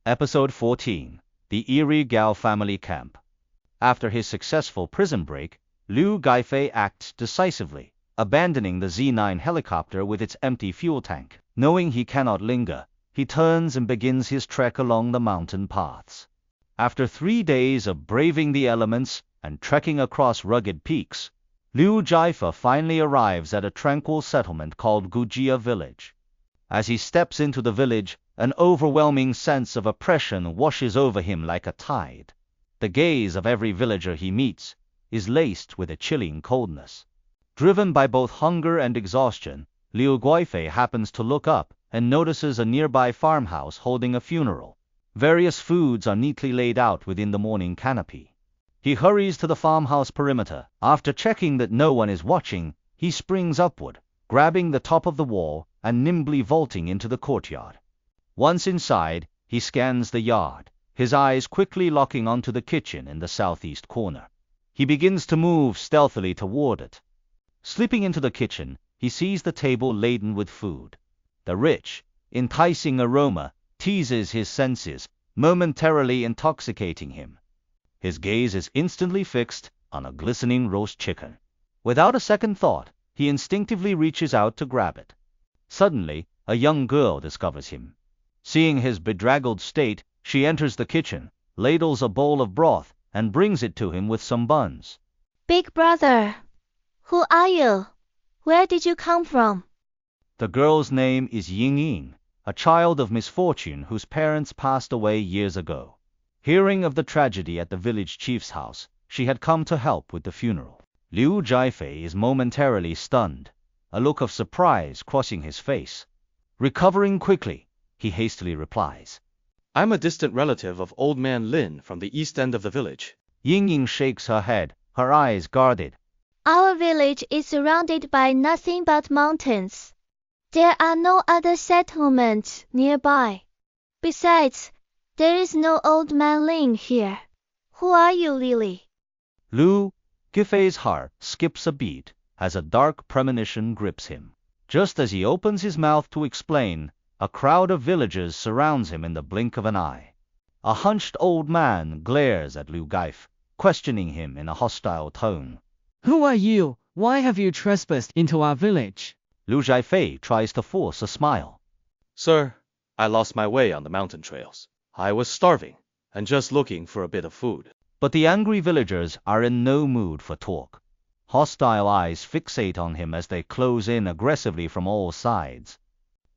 Episode 14. The Eerie Gao Family Camp. After his successful prison break, Liu Zhifei acts decisively, abandoning the Z9 helicopter with its empty fuel tank. Knowing he cannot linger, he turns and begins his trek along the mountain paths. After 3 days of braving the elements and trekking across rugged peaks, Liu Zhifei finally arrives at a tranquil settlement called Gujia Village. As he steps into the village, an overwhelming sense of oppression washes over him like a tide. The gaze of every villager he meets is laced with a chilling coldness. Driven by both hunger and exhaustion, Liu Zhifei happens to look up and notices a nearby farmhouse holding a funeral. Various foods are neatly laid out within the mourning canopy. He hurries to the farmhouse perimeter. After checking that no one is watching, he springs upward, grabbing the top of the wall and nimbly vaulting into the courtyard. Once inside, he scans the yard, his eyes quickly locking onto the kitchen in the southeast corner. He begins to move stealthily toward it. Slipping into the kitchen, he sees the table laden with food. The rich, enticing aroma teases his senses, momentarily intoxicating him. His gaze is instantly fixed on a glistening roast chicken. Without a second thought, he instinctively reaches out to grab it. Suddenly, a young girl discovers him. Seeing his bedraggled state, she enters the kitchen, ladles a bowl of broth, and brings it to him with some buns. Big brother, who are you? Where did you come from? The girl's name is Ying, a child of misfortune whose parents passed away years ago. Hearing of the tragedy at the village chief's house, she had come to help with the funeral. Liu Zhifei is momentarily stunned, a look of surprise crossing his face. Recovering quickly, he hastily replies, I'm a distant relative of old man Lin from the east end of the village. Ying shakes her head, her eyes guarded. Our village is surrounded by nothing but mountains. There are no other settlements nearby. Besides, there is no old man Lin here. Who are you, Lily? Liu Zhifei's heart skips a beat as a dark premonition grips him. Just as he opens his mouth to explain, a crowd of villagers surrounds him in the blink of an eye. A hunched old man glares at Liu Zhifei, questioning him in a hostile tone. Who are you? Why have you trespassed into our village? Liu Zhifei tries to force a smile. Sir, I lost my way on the mountain trails. I was starving and just looking for a bit of food. But the angry villagers are in no mood for talk. Hostile eyes fixate on him as they close in aggressively from all sides.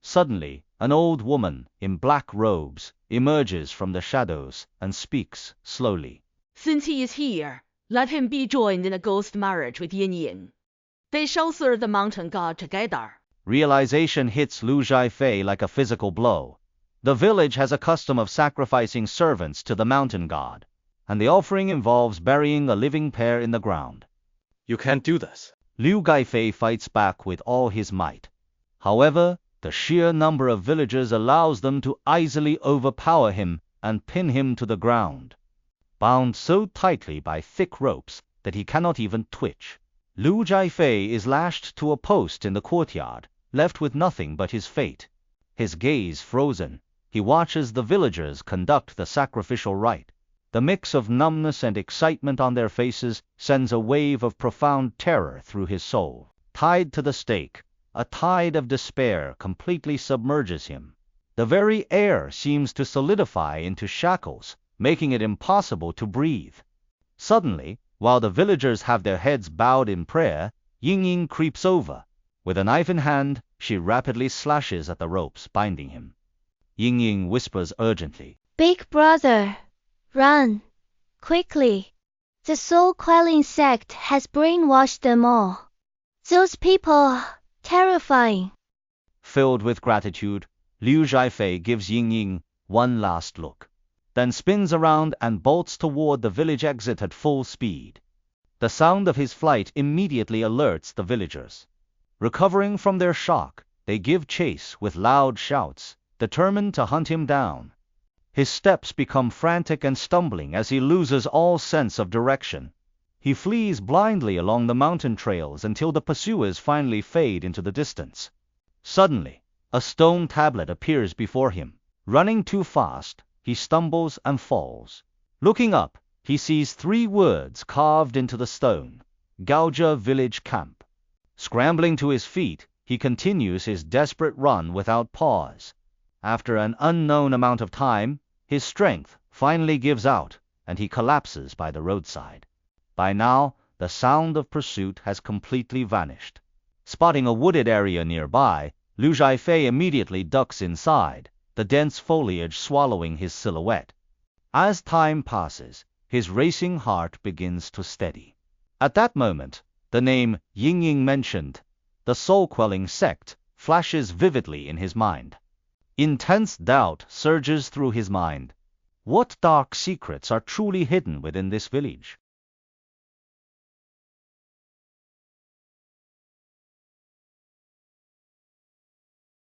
Suddenly, an old woman in black robes emerges from the shadows and speaks slowly. Since he is here, let him be joined in a ghost marriage with Ying. They shall serve the mountain god together. Realization hits Liu Zhifei like a physical blow. The village has a custom of sacrificing servants to the mountain god, and the offering involves burying a living pair in the ground. You can't do this. Liu Zhifei fights back with all his might. However, the sheer number of villagers allows them to easily overpower him and pin him to the ground. Bound so tightly by thick ropes that he cannot even twitch, Liu Zhifei is lashed to a post in the courtyard, left with nothing but his fate. His gaze frozen, he watches the villagers conduct the sacrificial rite. The mix of numbness and excitement on their faces sends a wave of profound terror through his soul. Tied to the stake, a tide of despair completely submerges him. The very air seems to solidify into shackles, making it impossible to breathe. Suddenly, while the villagers have their heads bowed in prayer, Ying creeps over. With a knife in hand, she rapidly slashes at the ropes binding him. Ying whispers urgently, Big brother, run, quickly. The Soul-Quelling Sect has brainwashed them all. Those people, terrifying. Filled with gratitude, Liu Zhifei gives Ying one last look, then spins around and bolts toward the village exit at full speed. The sound of his flight immediately alerts the villagers. Recovering from their shock, they give chase with loud shouts, determined to hunt him down. His steps become frantic and stumbling as he loses all sense of direction. He flees blindly along the mountain trails until the pursuers finally fade into the distance. Suddenly, a stone tablet appears before him. Running too fast, he stumbles and falls. Looking up, he sees 3 words carved into the stone: Gaoja Village Camp. Scrambling to his feet, he continues his desperate run without pause. After an unknown amount of time, his strength finally gives out, and he collapses by the roadside. By now, the sound of pursuit has completely vanished. Spotting a wooded area nearby, Liu Zhifei immediately ducks inside, the dense foliage swallowing his silhouette. As time passes, his racing heart begins to steady. At that moment, the name Ying mentioned, the Soul-Quelling Sect, flashes vividly in his mind. Intense doubt surges through his mind. What dark secrets are truly hidden within this village?